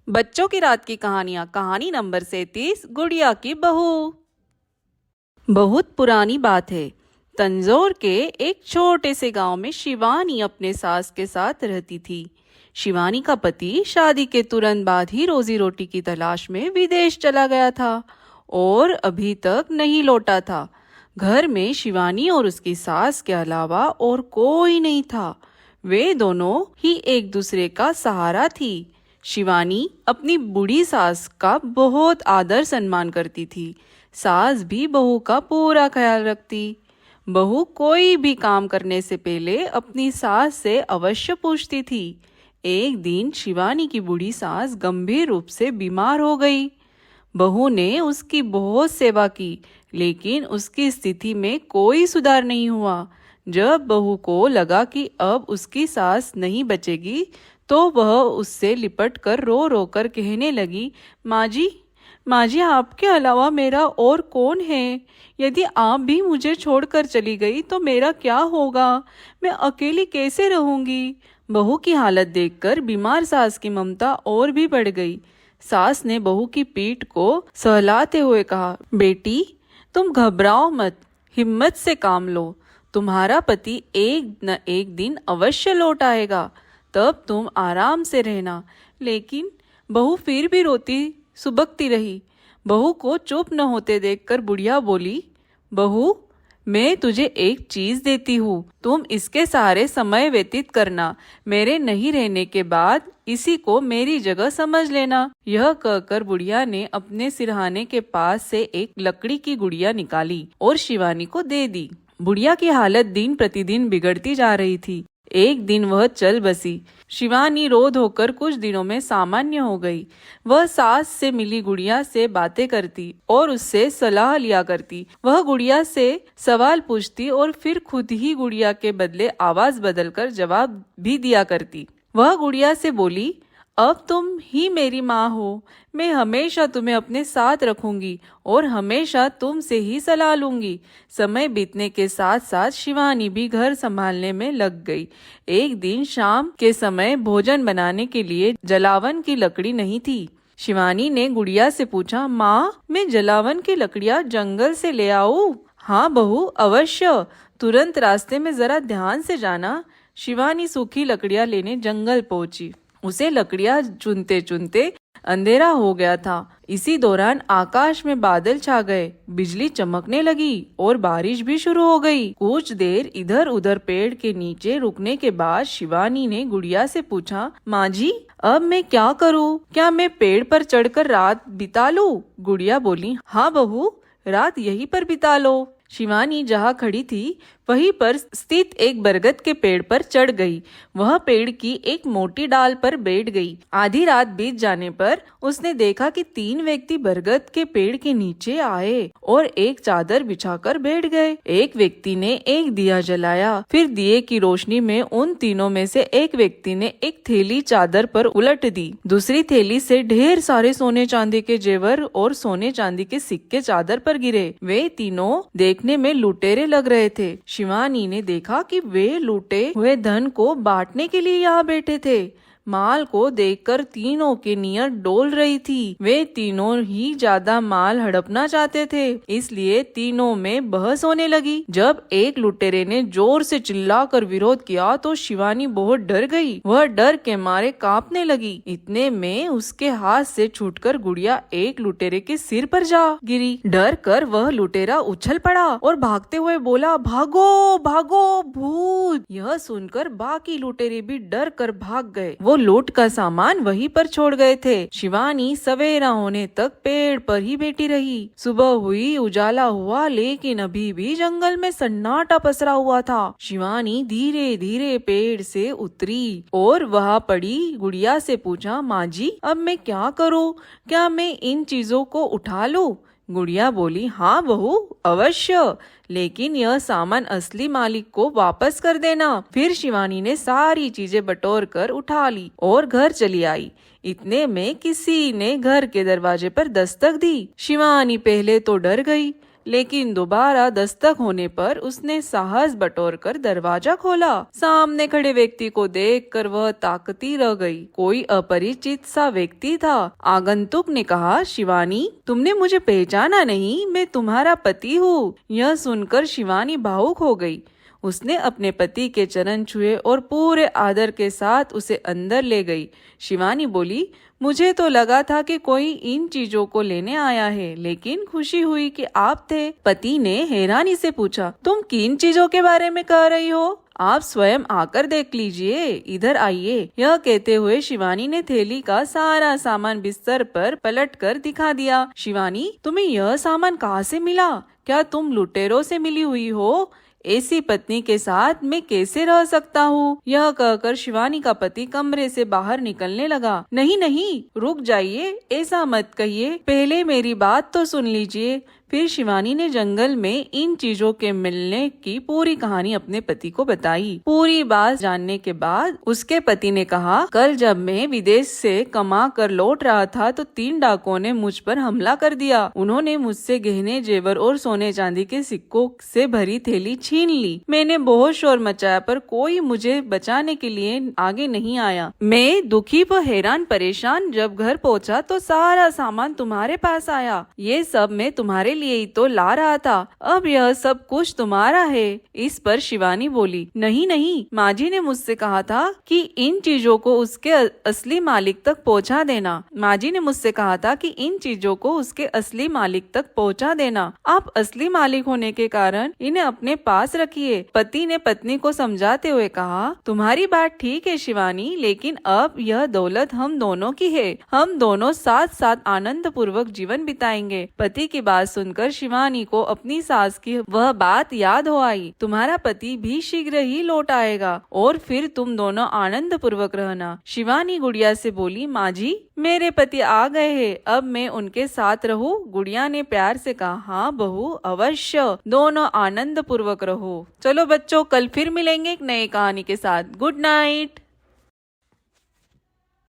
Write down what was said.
बच्चों की रात की कहानियां। कहानी नंबर 37, गुड़िया की बहू। बहुत पुरानी बात है। तंजौर के एक छोटे से गांव में शिवानी अपने सास के साथ रहती थी। शिवानी का पति शादी के तुरंत बाद ही रोजी रोटी की तलाश में विदेश चला गया था और अभी तक नहीं लौटा था। घर में शिवानी और उसकी सास के अलावा और कोई नहीं था। वे दोनों ही एक दूसरे का सहारा थी। शिवानी अपनी बूढ़ी सास का बहुत आदर सम्मान करती थी। सास भी बहू का पूरा ख्याल रखती। बहू कोई भी काम करने से पहले अपनी सास से अवश्य पूछती थी। एक दिन शिवानी की बूढ़ी सास गंभीर रूप से बीमार हो गई। बहू ने उसकी बहुत सेवा की, लेकिन उसकी स्थिति में कोई सुधार नहीं हुआ। जब बहू को लगा कि अब उसकी सास नहीं बचेगी, तो वह उससे लिपट कर रो रो कर कहने लगी, माँ जी आपके अलावा मेरा और कौन है? यदि आप भी मुझे छोड़कर चली गई तो मेरा क्या होगा? मैं अकेली कैसे रहूंगी? बहू की हालत देखकर बीमार सास की ममता और भी बढ़ गई। सास ने बहू की पीठ को सहलाते हुए कहा, बेटी तुम घबराओ मत, हिम्मत से काम लो। तुम्हारा पति एक न एक दिन अवश्य लौट आएगा, तब तुम आराम से रहना। लेकिन बहू फिर भी रोती सुबकती रही। बहू को चुप न होते देखकर बुढ़िया बोली, बहू मैं तुझे एक चीज देती हूँ, तुम इसके सहारे समय व्यतीत करना। मेरे नहीं रहने के बाद इसी को मेरी जगह समझ लेना। यह कहकर बुढ़िया ने अपने सिरहाने के पास से एक लकड़ी की गुड़िया निकाली और शिवानी को दे दी। बुढ़िया की हालत दिन प्रतिदिन बिगड़ती जा रही थी। एक दिन वह चल बसी। शिवानी रोध होकर कुछ दिनों में सामान्य हो गई। वह सास से मिली गुड़िया से बातें करती और उससे सलाह लिया करती। वह गुड़िया से सवाल पूछती और फिर खुद ही गुड़िया के बदले आवाज बदलकर जवाब भी दिया करती। वह गुड़िया से बोली, अब तुम ही मेरी माँ हो। मैं हमेशा तुम्हें अपने साथ रखूंगी और हमेशा तुमसे ही सलाह लूंगी। समय बीतने के साथ साथ शिवानी भी घर संभालने में लग गई। एक दिन शाम के समय भोजन बनाने के लिए जलावन की लकड़ी नहीं थी। शिवानी ने गुड़िया से पूछा, माँ मैं जलावन की लकड़ियाँ जंगल से ले आऊं? हाँ बहू अवश्य, तुरंत रास्ते में जरा ध्यान से जाना। शिवानी सूखी लकड़ियाँ लेने जंगल पहुंची। उसे लकड़ियां चुनते चुनते अंधेरा हो गया था। इसी दौरान आकाश में बादल छा गए, बिजली चमकने लगी और बारिश भी शुरू हो गई। कुछ देर इधर उधर पेड़ के नीचे रुकने के बाद शिवानी ने गुड़िया से पूछा, माँ जी अब मैं क्या करूँ? क्या मैं पेड़ पर चढ़कर रात बिता लूं? गुड़िया बोली, हाँ बहू रात यहीं पर बिता लो। शिवानी जहाँ खड़ी थी वहीं पर स्थित एक बरगद के पेड़ पर चढ़ गई। वह पेड़ की एक मोटी डाल पर बैठ गई। आधी रात बीत जाने पर उसने देखा कि 3 व्यक्ति बरगद के पेड़ के नीचे आए और एक चादर बिछाकर बैठ गए। एक व्यक्ति ने एक दिया जलाया, फिर दिए की रोशनी में उन तीनों में से एक व्यक्ति ने एक थैली चादर पर उलट दी। दूसरी थैली से ढेर सारे सोने चांदी के जेवर और सोने चांदी के सिक्के चादर पर गिरे। वे तीनों देखने में लुटेरे लग रहे थे। शिवानी ने देखा कि वे लूटे हुए धन को बांटने के लिए यहाँ बैठे थे। माल को देखकर तीनों की नीयत डोल रही थी। वे तीनों ही ज्यादा माल हड़पना चाहते थे, इसलिए तीनों में बहस होने लगी। जब एक लुटेरे ने जोर से चिल्लाकर विरोध किया तो शिवानी बहुत डर गई। वह डर के मारे कांपने लगी। इतने में उसके हाथ से छूटकर गुड़िया एक लुटेरे के सिर पर जा गिरी। डर कर वह लुटेरा उछल पड़ा और भागते हुए बोला, भागो भागो भूत। यह सुनकर बाकी लुटेरे भी डर कर भाग गए। वो लूट का सामान वहीं पर छोड़ गए थे। शिवानी सवेरा होने तक पेड़ पर ही बैठी रही। सुबह हुई, उजाला हुआ, लेकिन अभी भी जंगल में सन्नाटा पसरा हुआ था। शिवानी धीरे धीरे पेड़ से उतरी और वहाँ पड़ी गुड़िया से पूछा, माँ जी अब मैं क्या करूँ? क्या मैं इन चीजों को उठा लूँ? गुड़िया बोली, हाँ बहू अवश्य, लेकिन यह सामान असली मालिक को वापस कर देना। फिर शिवानी ने सारी चीजें बटोर कर उठा ली और घर चली आई। इतने में किसी ने घर के दरवाजे पर दस्तक दी। शिवानी पहले तो डर गई, लेकिन दोबारा दस्तक होने पर उसने साहस बटोरकर दरवाजा खोला। सामने खड़े व्यक्ति को देखकर वह ताकती रह गई। कोई अपरिचित सा व्यक्ति था। आगंतुक ने कहा, शिवानी, तुमने मुझे पहचाना नहीं? मैं तुम्हारा पति हूँ। यह सुनकर शिवानी भावुक हो गई। उसने अपने पति के चरण छुए और पूरे आदर के साथ उसे अंदर ले गई। शिवानी बोली, मुझे तो लगा था कि कोई इन चीजों को लेने आया है, लेकिन खुशी हुई कि आप थे। पति ने हैरानी से पूछा, तुम किन चीजों के बारे में कह रही हो? आप स्वयं आकर देख लीजिए, इधर आइए। यह कहते हुए शिवानी ने थैली का सारा सामान बिस्तर पर पलट कर दिखा दिया। शिवानी, तुम्हें यह सामान कहाँ से मिला? क्या तुम लुटेरों से मिली हुई हो? ऐसी पत्नी के साथ मैं कैसे रह सकता हूँ? यह कहकर शिवानी का पति कमरे से बाहर निकलने लगा। नहीं नहीं, रुक जाइए, ऐसा मत कहिए, पहले मेरी बात तो सुन लीजिए। फिर शिवानी ने जंगल में इन चीजों के मिलने की पूरी कहानी अपने पति को बताई। पूरी बात जानने के बाद उसके पति ने कहा, कल जब मैं विदेश से कमा कर लौट रहा था तो 3 डाकुओं ने मुझ पर हमला कर दिया। उन्होंने मुझसे गहने, जेवर और सोने चांदी के सिक्कों से भरी थैली छीन ली। मैंने बहुत शोर मचाया पर कोई मुझे बचाने के लिए आगे नहीं आया। मैं दुखी व हैरान परेशान जब घर पहुंचा तो सारा सामान तुम्हारे पास आया। ये सब मैं तुम्हारे लिए ही तो ला रहा था। अब यह सब कुछ तुम्हारा है। इस पर शिवानी बोली, नहीं नहीं, माँ जी ने मुझसे कहा था कि इन चीजों को उसके असली मालिक तक पहुँचा देना। माँ जी ने मुझसे कहा था कि इन चीजों को उसके असली मालिक तक पहुँचा देना। आप असली मालिक होने के कारण इन्हें अपने पास रखिए। पति ने पत्नी को समझाते हुए कहा, तुम्हारी बात ठीक है शिवानी, लेकिन अब यह दौलत हम दोनों की है। हम दोनों साथ साथ आनंद पूर्वक जीवन बिताएंगे। पति की बात सुनकर शिवानी को अपनी सास की वह बात याद हो आई। तुम्हारा पति भी शीघ्र ही लौट आएगा और फिर तुम दोनों आनंद पूर्वक रहना। शिवानी गुड़िया से बोली, माँ जी, मेरे पति आ गए हैं, अब मैं उनके साथ रहूं? गुड़िया ने प्यार से कहा, हाँ बहू, अवश्य, दोनों आनंद पूर्वक रहो। चलो बच्चों, कल फिर मिलेंगे एक नई कहानी के साथ। Good night.